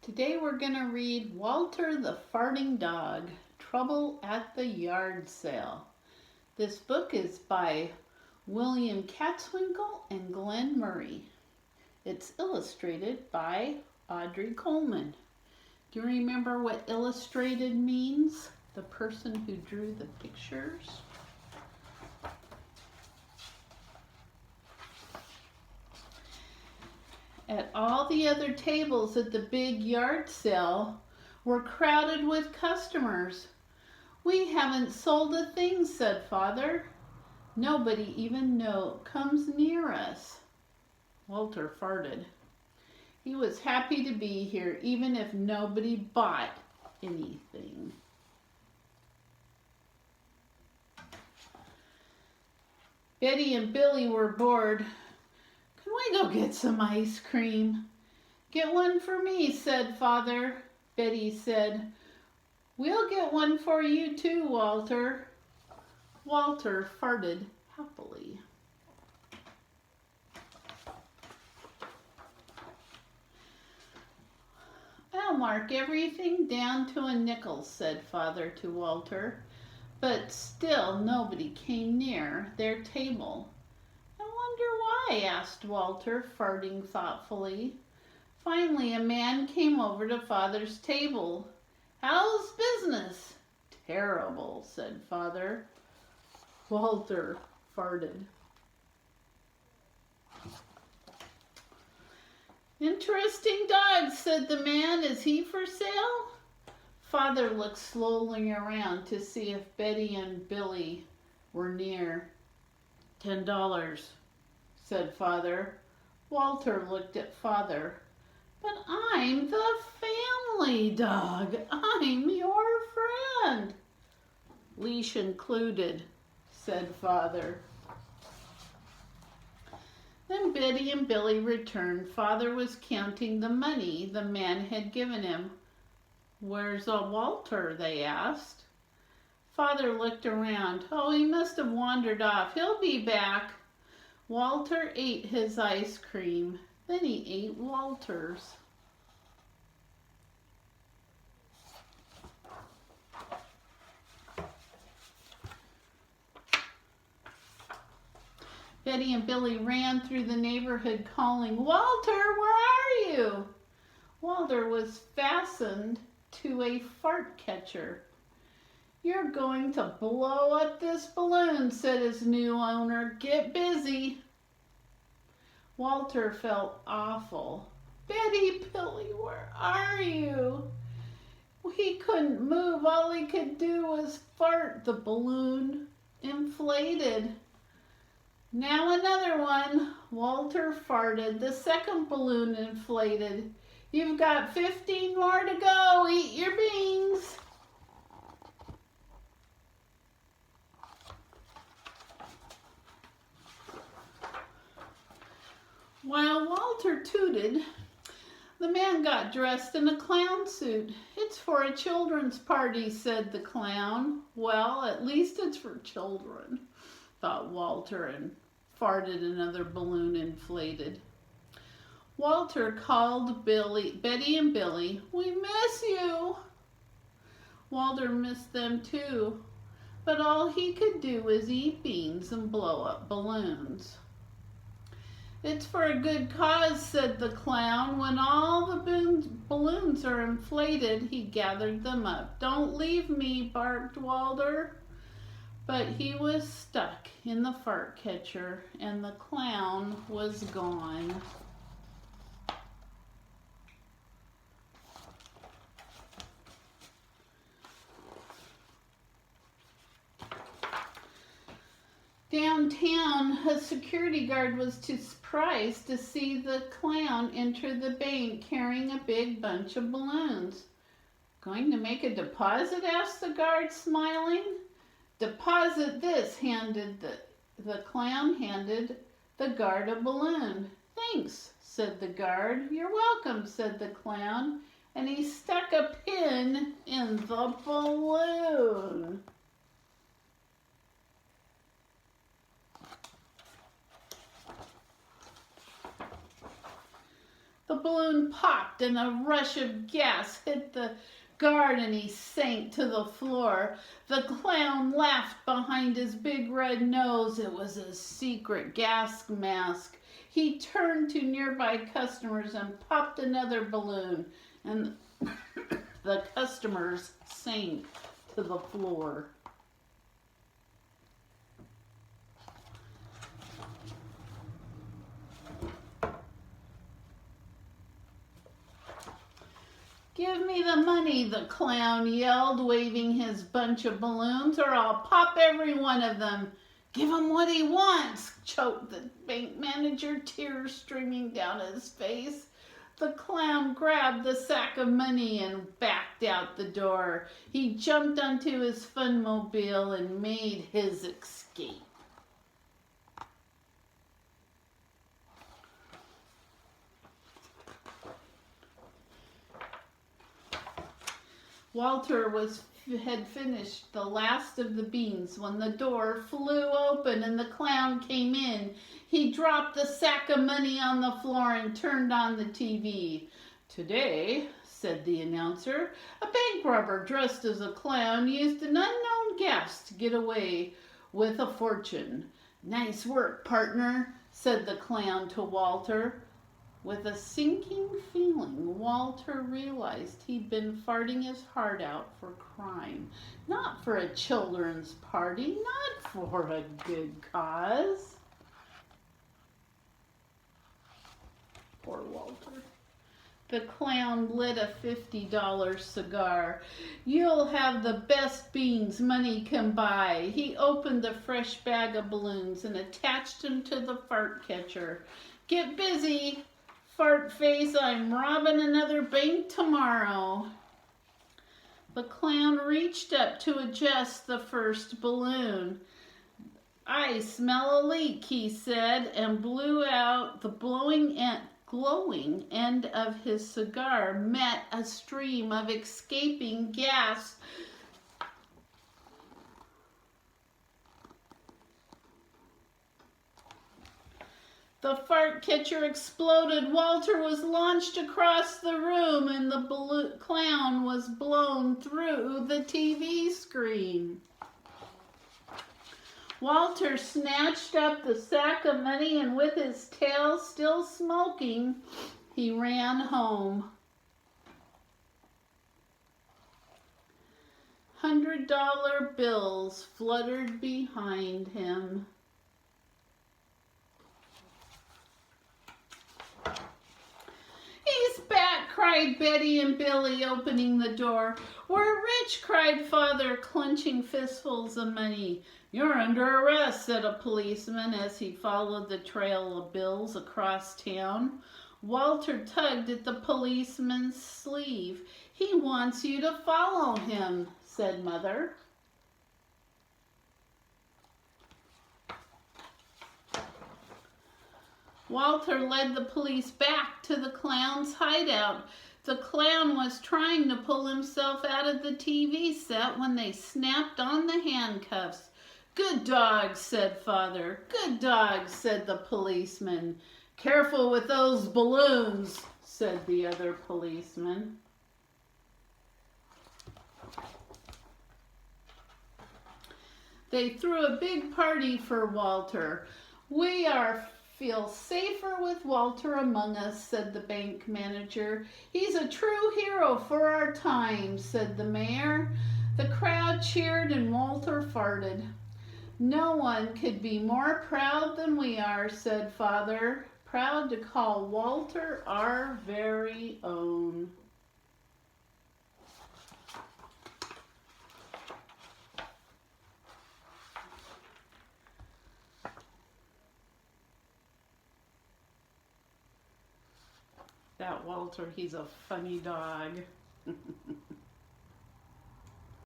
Today we're going to read Walter the Farting Dog, Trouble at the Yard Sale. This book is by William Catswinkle and Glenn Murray. It's illustrated by Audrey Coleman. Do you remember what illustrated means? The person who drew the pictures? At all the other tables at the big yard sale were crowded with customers. "We haven't sold a thing," said Father. "Nobody even comes near us." Walter farted. He was happy to be here, even if nobody bought anything. Betty and Billy were bored. "Can we go get some ice cream?" "Get one for me," said Father. Betty said, "We'll get one for you too, Walter." Walter farted happily. "I'll mark everything down to a nickel," said Father to Walter. But still nobody came near their table. "I wonder why?" asked Walter, farting thoughtfully. Finally, a man came over to Father's table. "How's business?" "Terrible," said Father. Walter farted. "Interesting dog," said the man. "Is he for sale?" Father looked slowly around to see if Betty and Billy were near. $10, said Father. Walter looked at Father. "But I'm the family dog. I'm your friend." "Leash included," said Father. Then Betty and Billy returned. Father was counting the money the man had given him. "Where's Walter?" they asked. Father looked around. "Oh, he must have wandered off. He'll be back." Walter ate his ice cream. Then he ate Walter's. Betty and Billy ran through the neighborhood calling, "Walter, where are you?" Walter was fastened to a fart catcher. "You're going to blow up this balloon," said his new owner. "Get busy." Walter felt awful. "Betty, Billy, where are you?" He couldn't move. All he could do was fart. The balloon inflated. "Now another one." Walter farted. The second balloon inflated. "You've got 15 more to go. Eat your beans." While Walter tooted, the man got dressed in a clown suit. "It's for a children's party," said the clown. "Well, at least it's for children," thought Walter, and farted. Another balloon inflated. Walter called Betty and Billy. "We miss you." Walter missed them too, but all he could do was eat beans and blow up balloons. "It's for a good cause," said the clown. "When all the balloons are inflated," he gathered them up. "Don't leave me," barked Walter. But he was stuck in the fart catcher, and the clown was gone. Downtown, a security guard was surprised to see the clown enter the bank carrying a big bunch of balloons. "Going to make a deposit?" asked the guard, smiling. "Deposit this," the clown handed the guard a balloon. "Thanks," said the guard. "You're welcome," said the clown, and he stuck a pin in the balloon. The balloon popped and a rush of gas hit the guard and he sank to the floor. The clown laughed behind his big red nose. It was a secret gas mask. He turned to nearby customers and popped another balloon, and the customers sank to the floor. "Give me the money," the clown yelled, waving his bunch of balloons, "or I'll pop every one of them." "Give him what he wants," choked the bank manager, tears streaming down his face. The clown grabbed the sack of money and backed out the door. He jumped onto his funmobile and made his escape. Walter had finished the last of the beans when the door flew open and the clown came in. He dropped the sack of money on the floor and turned on the TV. "Today," said the announcer, "a bank robber dressed as a clown used an unknown gas to get away with a fortune." "Nice work, partner," said the clown to Walter. With a sinking feeling, Walter realized he'd been farting his heart out for crime. Not for a children's party, not for a good cause. Poor Walter. The clown lit a $50 cigar. "You'll have the best beans money can buy." He opened the fresh bag of balloons and attached them to the fart catcher. "Get busy, fart face, I'm robbing another bank tomorrow." The clown reached up to adjust the first balloon. "I smell a leak," he said, and blew out the glowing end of his cigar, met a stream of escaping gas. The fart catcher exploded. Walter was launched across the room and the clown was blown through the TV screen. Walter snatched up the sack of money and with his tail still smoking, he ran home. $100 bills fluttered behind him. "He's back," cried Betty and Billy, opening the door. "We're rich," cried Father, clenching fistfuls of money. "You're under arrest," said a policeman as he followed the trail of bills across town. Walter tugged at the policeman's sleeve. "He wants you to follow him," said Mother. Walter led the police back to the clown's hideout. The clown was trying to pull himself out of the TV set when they snapped on the handcuffs. "Good dog," said Father. "Good dog," said the policeman. "Careful with those balloons," said the other policeman. They threw a big party for Walter. "We feel safer with Walter among us," said the bank manager. "He's a true hero for our times," said the mayor. The crowd cheered and Walter farted. "No one could be more proud than we are," said Father. "Proud to call Walter our very own." That Walter, he's a funny dog.